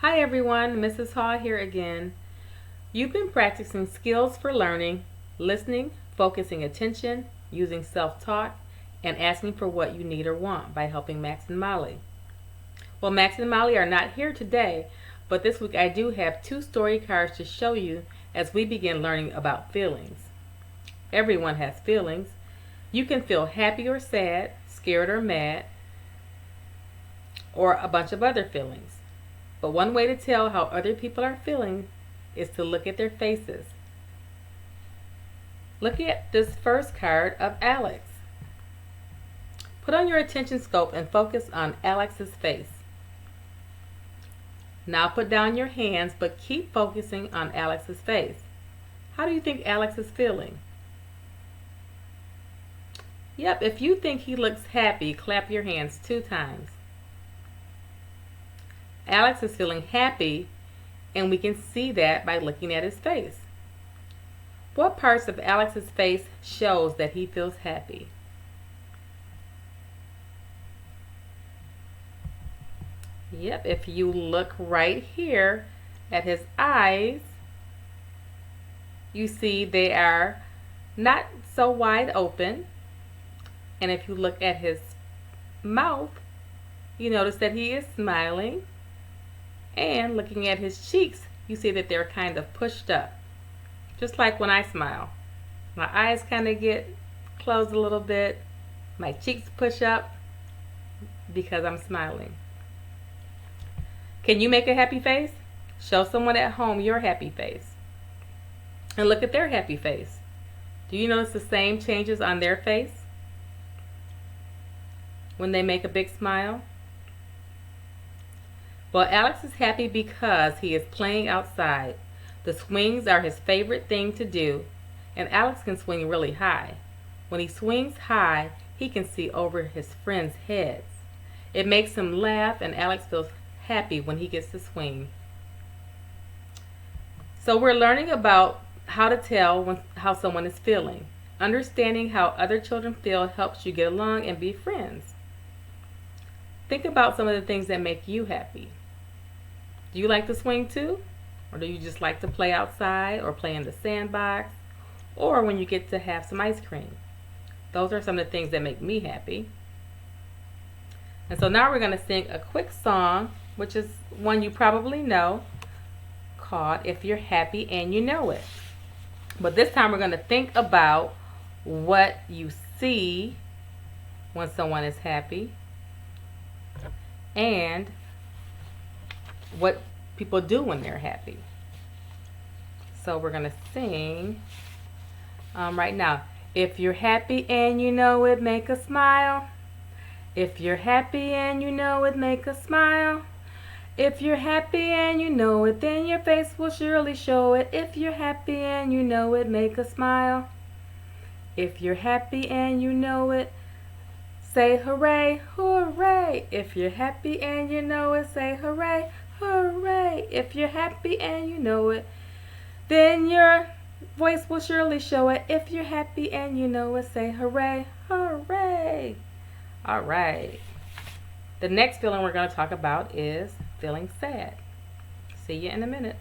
Hi everyone, Mrs. Hall here again. You've been practicing skills for learning, listening, focusing attention, using self-talk, and asking for what you need or want by helping Max and Molly. Well, Max and Molly are not here today, but this week I do have two story cards to show you as we begin learning about feelings. Everyone has feelings. You can feel happy or sad, scared or mad, or a bunch of other feelings. But one way to tell how other people are feeling is to look at their faces. Look at this first card of Alex. Put on your attention scope and focus on Alex's face. Now put down your hands, but keep focusing on Alex's face. How do you think Alex is feeling? Yep, if you think he looks happy, clap your hands 2 times. Alex is feeling happy, and we can see that by looking at his face. What parts of Alex's face shows that he feels happy? Yep, if you look right here at his eyes, you see they are not so wide open. And if you look at his mouth, you notice that he is smiling. And looking at his cheeks, you see that they're kind of pushed up. Just like when I smile. My eyes kind of get closed a little bit. My cheeks push up because I'm smiling. Can you make a happy face? Show someone at home your happy face. And look at their happy face. Do you notice the same changes on their face when they make a big smile? Well, Alex is happy because he is playing outside. The swings are his favorite thing to do, and Alex can swing really high. When he swings high, he can see over his friends' heads. It makes him laugh, and Alex feels happy when he gets to swing. So we're learning about how to tell how someone is feeling. Understanding how other children feel helps you get along and be friends. Think about some of the things that make you happy. Do you like to swing too? Or do you just like to play outside or play in the sandbox? Or when you get to have some ice cream? Those are some of the things that make me happy. And so now we're going to sing a quick song, which is one you probably know, called If You're Happy and You Know It. But this time we're going to think about what you see when someone is happy and what people do when they're happy. So we're going to sing right now. If you're happy and you know it, make a smile. If you're happy and you know it, make a smile. If you're happy and you know it, then your face will surely show it. If you're happy and you know it, make a smile. If you're happy and you know it, say hooray, hooray. If you're happy and you know it, say hooray, hooray. If you're happy and you know it, then your voice will surely show it. If you're happy and you know it, say hooray, hooray. All right. The next feeling we're going to talk about is feeling sad. See you in a minute.